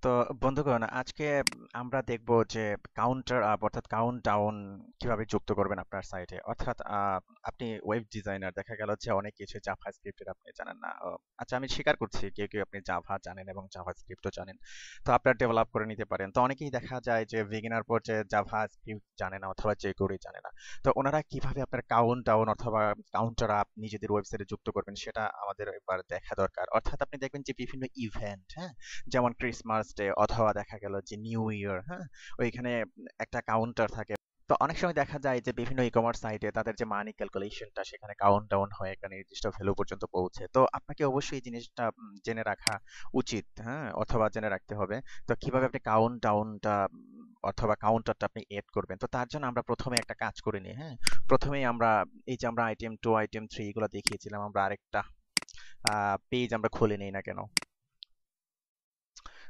তো বন্ধুগণ, আজকে আমরা দেখব যে কাউন্টার আপ অর্থাৎ কাউন্ট ডাউন কিভাবে যুক্ত করবেন আপনার সাইটে। অর্থাৎ আপনি ওয়েব ডিজাইনার, দেখা গেল যে অনেক কিছু জাভা স্ক্রিপ্টের আপনি জানেন না। আচ্ছা, আমি স্বীকার করছি কেউ কেউ আপনি জাভা জানেন এবং জাভা স্ক্রিপ্টও জানেন, তো আপনার ডেভেলপ করে নিতে পারেন। তো অনেকেই দেখা যায় যে বিগিনার পর্যায়ে জাভা স্ক্রিপ্ট জানে না অথবা যে কেউই জানে না। তো ওনারা কিভাবে আপনার কাউন্ট ডাউন অথবা কাউন্টার আপ নিজেদের ওয়েবসাইটে যুক্ত করবেন সেটা আমাদের এবার দেখা দরকার। অর্থাৎ আপনি দেখবেন যে বিভিন্ন ইভেন্ট, হ্যাঁ, যেমন ক্রিসমাস ডে অথবা দেখা গেল যে নিউ ইয়ার, হ্যাঁ, ওইখানে একটা কাউন্টার থাকে। তো অনেক সময় দেখা যায় যে বিভিন্ন ই কমার্স সাইটে তাদের যে মানি ক্যালকুলেশনটা সেখানে কাউন্ট ডাউন হয়ে একটা নির্দিষ্ট ভ্যালু পর্যন্ত পৌঁছে। তো আপনাকে অবশ্যই এই জিনিসটা জেনে রাখা উচিত, হ্যাঁ, অথবা জেনে রাখতে হবে। তো কিভাবে আপনি কাউন্ট ডাউনটা অথবা কাউন্টারটা আপনি এড করবেন, তো তার জন্য আমরা প্রথমে একটা কাজ করে নিই। হ্যাঁ, প্রথমেই আমরা এই যে আমরা আইটেম 2 আইটেম 3 এগুলো দেখিয়েছিলাম, আমরা আরেকটা পেজ আমরা খুলে নেই না কেন।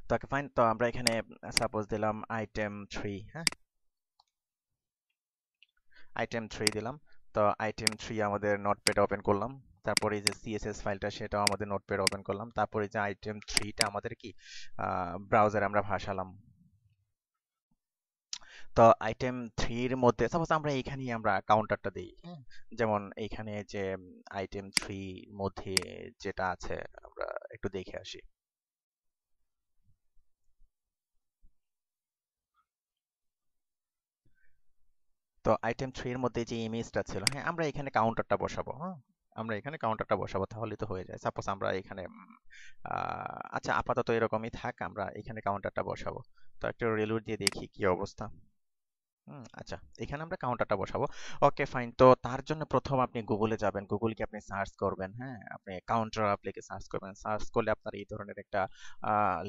তো ফাইন, তো আমরা এখানে সাপোজ দিলাম আইটেম 3, হ্যাঁ, আইটেম 3 দিলাম। তো আইটেম 3 আমাদের নোটপ্যাড ওপেন করলাম। তারপরে এই যে সিএসএস ফাইলটা সেটাও আমাদের নোটপ্যাড ওপেন করলাম। তারপরে যে আইটেম 3টা আমাদের কি ব্রাউজারে আমরা ভাসালাম। তো আইটেম 3 এর মধ্যে সাপোজ আমরা এইখানেই আমরা কাউন্টারটা দেই, হ্যাঁ, যেমন এইখানে যে আইটেম 3 মধ্যে যেটা আছে আমরা একটু দেখে আসি। তো আইটেম 3 এর মধ্যে যে ইমেজটা ছিল, হ্যাঁ, আমরা এখানে কাউন্টারটা বসাবো। হ্যাঁ, আমরা এখানে কাউন্টারটা বসাবো, তাহলেই তো হয়ে যায়। সাপোজ আমরা এখানে আচ্ছা, আপাতত এরকমই থাক, আমরা এখানে কাউন্টারটা বসাবো। তো একটা রেলুর দিয়ে দেখি কি অবস্থা। আচ্ছা, এখানে আমরা কাউন্টারটা বসাবো। ওকে, ফাইন। তো তার জন্য প্রথম আপনি গুগলে যাবেন, গুগলকে আপনি সার্চ করবেন, হ্যাঁ, আপনি কাউন্টার আপ লিখে সার্চ করবেন। সার্চ করলে আপনার এই ধরনের একটা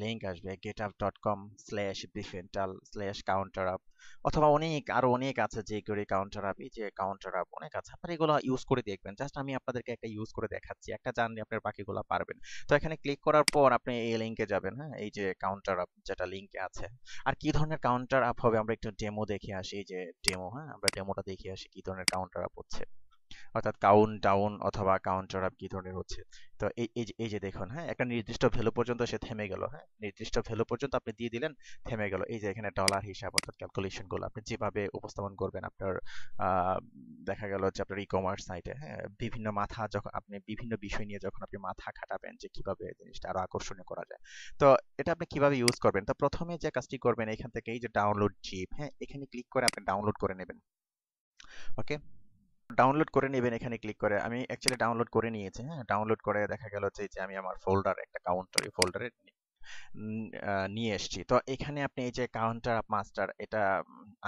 লিংক আসবে, getup.com/bifental/counterup, অথবা আরো অনেক আছে, যে করে কাউন্টার আপ, এই যে কাউন্টার আপ অনেক আছে, আপনারা এগুলো ইউজ করে দেখবেন। জাস্ট আমি আপনাদেরকে একটা ইউজ করে দেখাচ্ছি, একটা জানলে আপনার বাকিগুলো পারবেন। তো এখানে ক্লিক করার পর আপনি এই লিংকে যাবেন, হ্যাঁ, এই যে কাউন্টার আপ যেটা লিংকে আছে। আর কি ধরনের কাউন্টার আপ হবে আমরা একটু ডেমো দেখে আসি। এই যে ডেমো, হ্যাঁ, আমরা ডেমোটা দেখে আসি কি ধরনের কাউন্টার আপ হচ্ছে, অর্থাৎ কাউন্ট ডাউন অথবা কাউন্টার আপ কি ধরনের হচ্ছে। তো এই যে দেখুন, হ্যাঁ, একটা নির্দিষ্ট ভ্যালু পর্যন্ত সে থেমে গেল। হ্যাঁ, নির্দিষ্ট ভ্যালু পর্যন্ত আপনি দিয়ে দিলেন, থেমে গেল। এই যে এখানে ডলার হিসাব অর্থাৎ ক্যালকুলেশন গুলো আপনি যেভাবে উপস্থাপন করবেন আপনার আহ, দেখা গেল যে আপনার ই কমার্স সাইটে, হ্যাঁ, বিভিন্ন মাথা যখন আপনি বিভিন্ন বিষয় নিয়ে যখন আপনি মাথা খাটাবেন যে কিভাবে জিনিসটা আরো আকর্ষণীয় করা যায়। তো এটা আপনি কিভাবে ইউজ করবেন, তো প্রথমে যে কাজটি করবেন এখান থেকে এই যে ডাউনলোড জিপ, হ্যাঁ, এখানে ক্লিক করে আপনি ডাউনলোড করে নেবেন। ওকে, ডাউনলোড করে নেবেন এখানে ক্লিক করে। আমি অ্যাকচুয়ালি ডাউনলোড করে নিয়েছি। হ্যাঁ, ডাউনলোড করে দেখা গেল যে আমি আমার ফোল্ডার, একটা কাউন্টার ফোল্ডারে নিয়ে এসেছি। তো এখানে আপনি এই যে কাউন্টার আপ মাস্টার এটা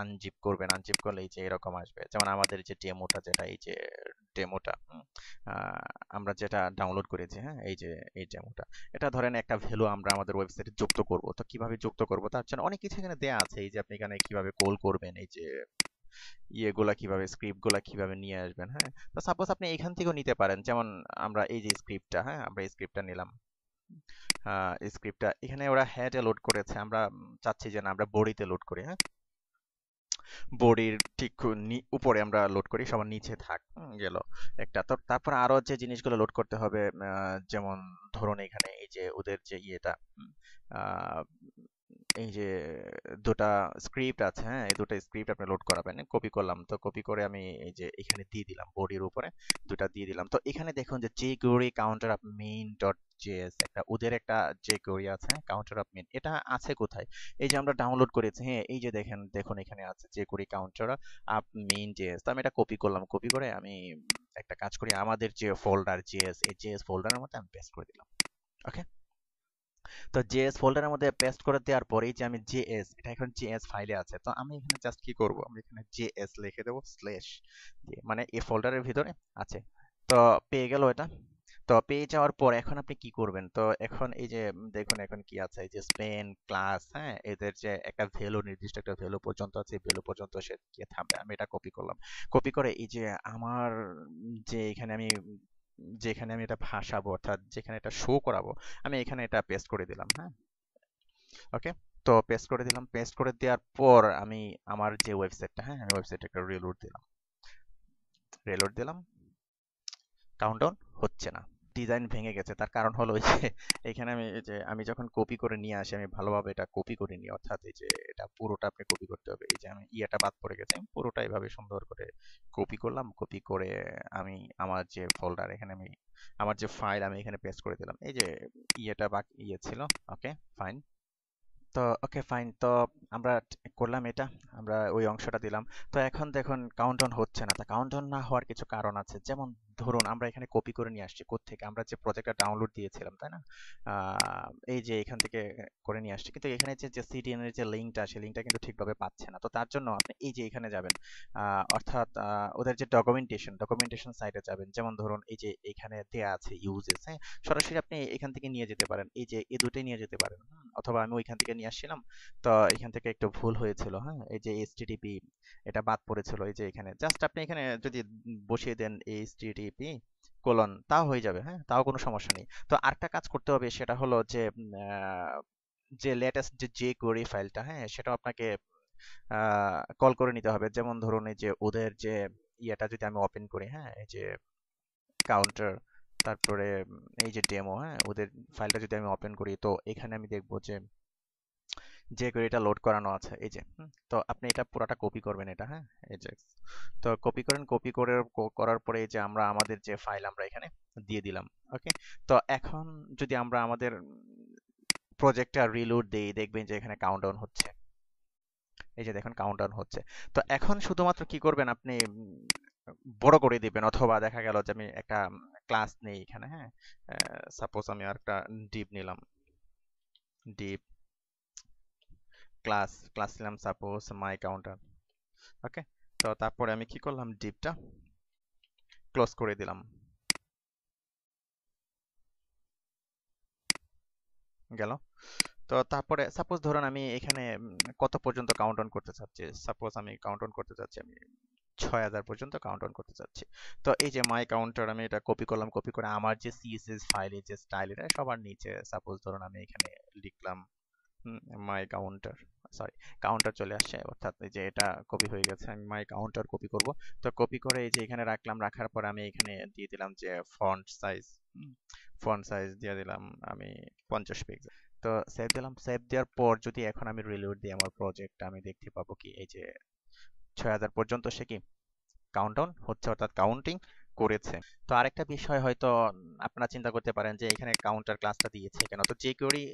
আনজিপ করবেন। আনজিপ করলে এই যে এরকম আসবে, যেমন আমাদের যে ডেমোটা, যেটা এই যে ডেমোটা আমরা যেটা ডাউনলোড করেছি, হ্যাঁ, এই যে এই ডেমোটা, এটা ধরেন একটা ভ্যালু আমরা আমাদের ওয়েবসাইটে যুক্ত করব। তো কিভাবে যুক্ত করব তার জন্য অনেক কিছু এখানে দেয়া আছে। এই যে আপনি এখানে কিভাবে কল করবেন, এই যে ইয়েগুলা কিভাবে, স্ক্রিপ্ট গুলা কিভাবে নিয়ে আসবেন, হ্যাঁ। তো সাপোজ আপনি এখান থেকেও নিতে পারেন, যেমন আমরা এই যে স্ক্রিপ্টটা, হ্যাঁ, আমরা এই স্ক্রিপ্টটা নিলাম। স্ক্রিপ্টটা এখানে ওরা হেডে লোড করেছে, আমরা চাচ্ছি যে না, আমরা বডিতে লোড করি। হ্যাঁ, বডির ঠিক উপরে আমরা লোড করি, সবার নিচে থাক। গেল একটা। তো তারপর আরো যে জিনিসগুলো লোড করতে হবে, যেমন ধরুন এখানে এই যে ওদের যে ইয়েটা, আহ, এই যে দুটা স্ক্রিপ্ট আছে, হ্যাঁ, এই দুটো স্ক্রিপ্ট আপনি লোড করাবেন। কপি করলাম, তো কপি করে আমি এই যে এখানে দিয়ে দিলাম, বডির উপরে দুটা দিয়ে দিলাম। তো এখানে দেখুন যে jQuery counter up main dot JS, একটা ওদের একটা jQuery আছে, কাউন্টার আপ মেইন, এটা আছে কোথায়? এই যে আমরা ডাউনলোড করেছি, হ্যাঁ, এই যে দেখেন, দেখুন এখানে আছে jQuery counter up main JS. তো আমি এটা কপি করলাম, কপি করে আমি একটা কাজ করি, আমাদের যে ফোল্ডার জেএস, এই জেএস ফোল্ডারের মধ্যে আমি পেস্ট করে দিলাম। ওকে, তো জেএস ফোল্ডারের মধ্যে পেস্ট করে দেওয়ার পরেই যে আমি জেএস, এটা এখন জেএস ফাইলে আছে। তো আমি এখানে জাস্ট কি করব, আমি এখানে জেএস লিখে দেবো স্ল্যাশ দিয়ে, মানে এই ফোল্ডারের ভিতরে আছে। তো পেয়ে গেল এটা। তো পেয়ে যাওয়ার পর এখন আপনি কি করবেন, তো এখন এই যে দেখুন এখন কি আছে, এই যে স্পেন ক্লাস, হ্যাঁ, এদের যে একটা ভ্যালু, নির্দিষ্ট একটা ভ্যালু পর্যন্ত আছে, ভ্যালু পর্যন্ত সে গিয়ে থামবে। আমি এটা কপি করলাম, কপি করে এই যে আমার যে এখানে আমি যেখানে আমি এটা ভাসাবো অর্থাৎ যেখানে এটা শো করাবো, আমি এখানে এটা পেস্ট করে দিলাম। হ্যাঁ, ওকে, তো পেস্ট করে দিলাম। পেস্ট করে দেওয়ার পর আমি আমার যে ওয়েবসাইটটা, হ্যাঁ, আমি ওয়েবসাইটে একটা রিলোড দিলাম, রিলোড দিলাম, কাউন্টডাউন হচ্ছে না। ডিজাইন ভেঙে গেছে। তার কারণ হলো ওই যে এখানে আমি এই যে আমি যখন কপি করে নিয়ে আসি আমি ভালোভাবে এটা কপি করে নিই, অর্থাৎ এই যে এটা পুরোটা আপনি কপি করতে হবে। এই যে আমি ইয়েটা বাদ পড়ে গেছে, আমি পুরোটা এভাবে সুন্দর করে কপি করলাম, কপি করে আমি আমার যে ফোল্ডার এখানে আমি আমার যে ফাইল আমি এখানে পেস্ট করে দিলাম। এই যে ইয়েটা বাকি ইয়ে ছিল। Okay fine. তো ওকে ফাইন, তো আমরা করলাম এটা, আমরা ওই অংশটা দিলাম। তো এখন দেখুন কাউন্টডাউন হচ্ছে না। তা কাউন্টডাউন না হওয়ার কিছু কারণ আছে, যেমন ধরুন আমরা এখানে কপি করে নিয়ে আসছি কোত্থেকে, আমরা যে প্রজেক্টটা ডাউনলোড দিয়েছিলাম তাই না, এই যে এখান থেকে করে নিয়ে আসছি, কিন্তু এখানে যে সিডিএন এর যে লিঙ্কটা সেই লিঙ্কটা কিন্তু ঠিকভাবে পাচ্ছে না। তো তার জন্য আপনি এই যে এখানে যাবেন, অর্থাৎ ওদের যে ডকুমেন্টেশন সাইটে যাবেন, যেমন ধরুন এই যে এখানে দেয়া আছে ইউজেস, হ্যাঁ, সরাসরি আপনি এখান থেকে নিয়ে যেতে পারেন, এই যে এই দুটোই নিয়ে যেতে পারেন। অথবা আমি ওইখান থেকে নিয়ে আসছিলাম, তো এখান থেকে একটু ভুল হয়েছিল, হ্যাঁ, এই যে এইচটিটিপি এটা বাদ পড়েছিল, এই যে এখানে জাস্ট আপনি এখানে যদি বসিয়ে দেন এইচটিটিপি কোলন, তাও হয়ে যাবে, হ্যাঁ, তাও কোনো সমস্যা নেই। তো আরেকটা কাজ করতে হবে, সেটা হলো যে যে লেটেস্ট যে jQuery ফাইলটা, হ্যাঁ, সেটা আপনাকে কল করে নিতে হবে। যেমন ধরুন এই যে ওদের যে ইয়েটা যদি আমি ওপেন করি, হ্যাঁ, এই যে কাউন্টার, তারপরে এই যে ডেমো, হ্যাঁ, ওদের ফাইলটা যদি আমি ওপেন করি, তো এখানে আমি দেখবো যে কোয়েরিটা লোড করানো আছে, এই যে তো আপনি এটা পুরাটা কপি করবেন এটা, হ্যাঁ, এই যে তো কপি করেন, কপি করে করার পরে এই যে আমরা আমাদের যে ফাইল আমরা এখানে দিয়ে দিলাম। ওকে, তো এখন যদি আমরা আমাদের প্রজেক্টটা রিলোড দিই, দেখবেন যে এখানে কাউন্টডাউন হচ্ছে। এই যে দেখুন কাউন্টডাউন হচ্ছে। তো এখন শুধুমাত্র কি করবেন আপনি, বড় করে দিবেন, অথবা দেখা গেল যে আমি একটা ক্লাস নেই এখানে, হ্যাঁ, সাপোজ আমি আর একটা ডিপ নিলাম, ডিপ ক্লাস নিলাম সাপোজ মাই কাউন্টার। ওকে, তো তারপরে আমি কি করলাম, ডিপটা ক্লোজ করে দিলাম, গেল। তো তারপরে সাপোজ ধরুন আমি এখানে কত পর্যন্ত কাউন্ট অন করতে চাচ্ছি, সাপোজ আমি কাউন্ট অন করতে চাচ্ছি, আমি ৬,০০০ পর্যন্ত কাউন্ট অন করতে চাচ্ছি। তো এই যে মাই কাউন্টার আমি এটা কপি করলাম, কপি করে আমার যে সিএসএস ফাইলে যে স্টাইল এটা সবার নিচে সাপোজ ধরুন আমি এখানে লিখলাম মাই কাউন্টার, সরি, কাউন্টার চলে আসছে, অর্থাৎ এই যে এটা কপি হয়ে গেছে, আমি মাই কাউন্টার কপি করব। তো কপি করে এই যে এখানে রাখলাম, রাখার পর আমি এখানে দিয়ে দিলাম যে ফন্ট সাইজ দিয়ে দিলাম আমি 50 পিক্সেল। তো সেভ দিলাম, সেভ দেওয়ার পর যদি এখন আমি রিলোড দিই আমার প্রজেক্টটা, আমি দেখতে পাবো কি এই যে ৬,০০০ পর্যন্ত সে কি কাউন্টডাউন হচ্ছে, অর্থাৎ কাউন্টিং করেছে। তো আরেকটা বিষয় হয়তো আপনারা চিন্তা করতে পারেন যে এখানে কাউন্টার ক্লাসটা দিয়েছে কেন। তো jQuery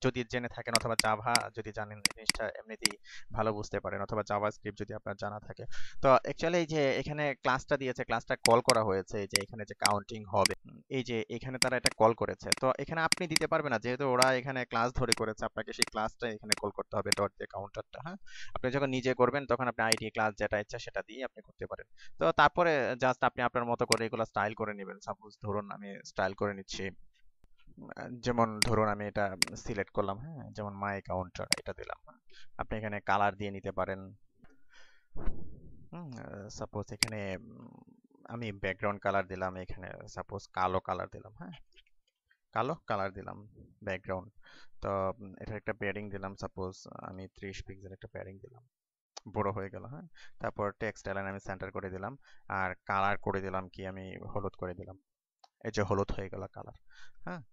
যদি জেনে থাকেন অথবা জাভা যদি জানেন, জিনিসটা এমনিতেই ভালো বুঝতে পারেন, অথবা জাভা স্ক্রিপ্ট যদি আপনার জানা থাকে। তো অ্যাকচুয়ালি এই যে এখানে ক্লাসটা দিয়েছে, ক্লাসটা কল করা হয়েছে, এই যে এখানে যে কাউন্টিং হবে, এই যে এখানে তারা এটা কল করেছে। তো এখানে আপনি দিতে পারবেন না, যেহেতু ওরা এখানে ক্লাস ধরে করেছে, আপনাকে সেই ক্লাসটা এখানে কল করতে হবে, ডট দিয়ে কাউন্টারটা, হ্যাঁ। আপনি যখন নিজে করবেন তখন আপনি আইডি ক্লাস যেটা ইচ্ছা সেটা দিয়ে আপনি করতে পারেন। তো তারপরে জাস্ট আপনি আপনার মতো করে এগুলো স্টাইল করে নেবেন। সাপোজ ধরুন আমি স্টাইল করে নিচ্ছি, যেমন ধরুন আমি এটা সিলেক্ট করলাম, হ্যাঁ, যেমন মাই কাউন্টার এটা দিলাম, হ্যাঁ। আপনি এখানে কালার দিয়ে নিতে পারেন। সাপোজ এখানে আমি ব্যাকগ্রাউন্ড কালার দিলাম, এখানে সাপোজ কালো কালার দিলাম, হ্যাঁ, কালো কালার দিলাম ব্যাকগ্রাউন্ড। তো এটার একটা প্যাডিং দিলাম, সাপোজ আমি 30 পিক্সেল একটা প্যাডিং দিলাম, বড় হয়ে গেল, হ্যাঁ। তারপর টেক্সট অ্যালাইন আমি সেন্টার করে দিলাম, আর কালার করে দিলাম কি আমি হলুদ করে দিলাম, এই যে হলুদ হয়ে গেল কালার, হ্যাঁ।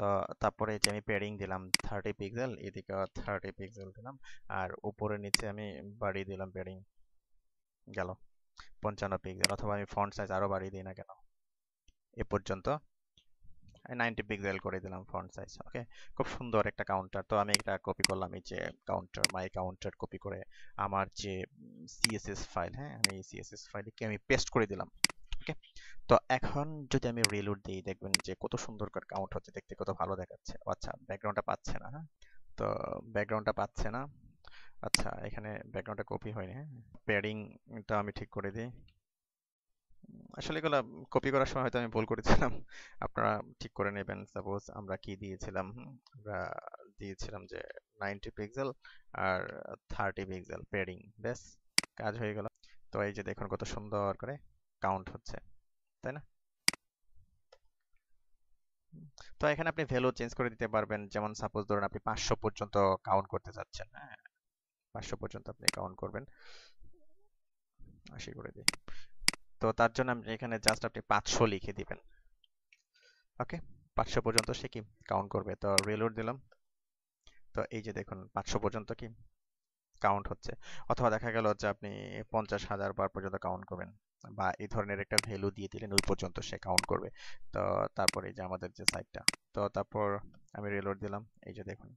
তো তারপরে এই যে আমি প্যাডিং দিলাম 30 পিক্সেল, এদিকে 30 পিক্সেল দিলাম, আর উপরে নিচে আমি বাড়িয়ে দিলাম প্যাডিং, গেল 55 পিক্সেল। অথবা আমি ফন্ট সাইজ আরো বাড়িয়ে দিই না কেন, এ পর্যন্ত 90 পিক্সেল করে দিলাম ফন্ট সাইজ। ওকে, খুব সুন্দর একটা কাউন্টার। তো আমি এটা কপি করলাম, এই যে কাউন্টার মাই কাউন্টার কপি করে আমার যে সিএসএস ফাইল, হ্যাঁ, আমি এই সিএসএস ফাইলকে আমি পেস্ট করে দিলাম। ওকে, তো এখন যদি আমি রিলোড দিই, দেখবেন যে কত সুন্দর করে কাউন্ট হচ্ছে, দেখতে কত ভালো দেখাচ্ছে। আচ্ছা, ব্যাকগ্রাউন্ডটা পাচ্ছে না, হ্যাঁ, তো ব্যাকগ্রাউন্ডটা পাচ্ছে না। আচ্ছা, এখানে ব্যাকগ্রাউন্ডটা কপি হয়নি, হ্যাঁ, প্যাডিংটা আমি ঠিক করে দিই। আসলে এগুলা কপি করার সময় হয়তো আমি ভুল করেছিলাম, আপনারা ঠিক করে নেবেন। সাপোজ আমরা কি দিয়েছিলাম, আমরা দিয়েছিলাম যে 90 পিক্সেল আর 30 পিক্সেল প্যাডিং, ব্যাস কাজ হয়ে গেল। তো এই যে দেখুন কত সুন্দর করে কাউন্ট হচ্ছে, তাই না? তো এখানে আপনি ভ্যালু চেঞ্জ করে দিতে পারবেন, যেমন সাপোজ ধরুন আপনি 500 পর্যন্ত কাউন্ট করতে চাচ্ছেন, হ্যাঁ, 500 পর্যন্ত আপনি কাউন্ট করবেন, 80 করে দিই। তো তার জন্য আপনি এখানে জাস্ট আপনি 500 লিখে দিবেন, ওকে, 500 পর্যন্ত সে কি কাউন্ট করবে। তো রিলোড দিলাম। তো এই যে দেখুন 500 পর্যন্ত কি কাউন্ট হচ্ছে। অথবা দেখা গেল যে আপনি 50,000 বার পর্যন্ত কাউন্ট করবেন, বা এই ধরনের একটা ভ্যালু দিয়ে দিলেন, ওই পর্যন্ত সে কাউন্ট করবে। তো তারপরে এই যে আমাদের যে সাইটটা, তো তারপর আমি রিলোড দিলাম। এই যে দেখুন,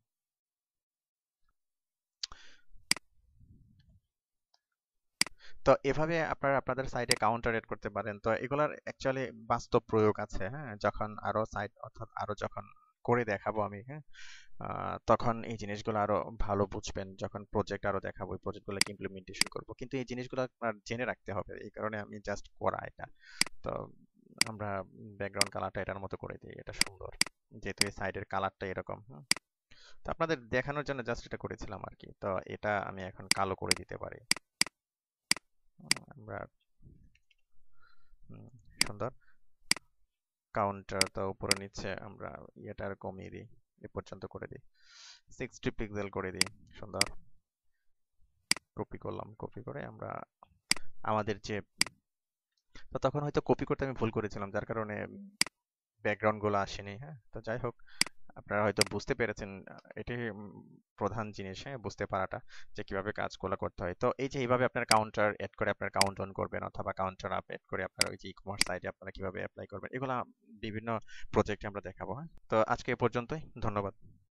তো এভাবে আপনারা আপনাদের সাইটে কাউন্টার এড করতে পারেন। তো এগুলার অ্যাকচুয়ালি বাস্তব প্রয়োগ আছে, হ্যাঁ, যখন আরো সাইট অর্থাৎ আরো যখন করে দেখাবো আমি, হ্যাঁ, তখন এই জিনিসগুলো আরো ভালো বুঝবেন। যখন প্রজেক্ট আরো দেখাবো, ওই প্রজেক্টগুলোকে ইমপ্লিমেন্টেশন করব, কিন্তু এই জিনিসগুলো আপনার জেনে রাখতে হবে। এই কারণে আমি জাস্ট করা এটা। তো আমরা ব্যাকগ্রাউন্ড কালারটা এটার মতো করে দিই, এটা সুন্দর, যেহেতু এই সাইডের কালারটা এরকম। হুম। তো আপনাদের দেখানোর জন্য জাস্ট এটা করেছিলাম আর কি। তো এটা আমি এখন কালো করে দিতে পারি। আমরা হুম, সুন্দর। কাউন্টার তো উপরে নিচে আমরা ইয়েটা আর কমিয়ে দিই, এ পর্যন্ত করে দিই, 60 পিক্সেল করে দিই। সুন্দর। কপি করলাম, কপি করে আমরা আমাদের যে, তো তখন হয়তো কপি করতে আমি ভুল করেছিলাম, যার কারণে ব্যাকগ্রাউন্ড গুলো আসেনি। হ্যাঁ, তো যাই হোক, আপনারা হয়তো বুঝতে পেরেছেন। এটাই প্রধান জিনিস, হ্যাঁ, বুঝতে পারাটা, যে কিভাবে কাজগুলো করতে হয়। তো এই যে এইভাবে আপনার কাউন্টার এড করে আপনার কাউন্ট অন করবেন, অথবা কাউন্টার আপ এড করে আপনার ওই যে ই কমার্স সাইটে আপনারা কিভাবে অ্যাপ্লাই করবেন, এগুলা বিভিন্ন প্রজেক্টে আমরা দেখাবো। হ্যাঁ, তো আজকে এ পর্যন্তই। ধন্যবাদ।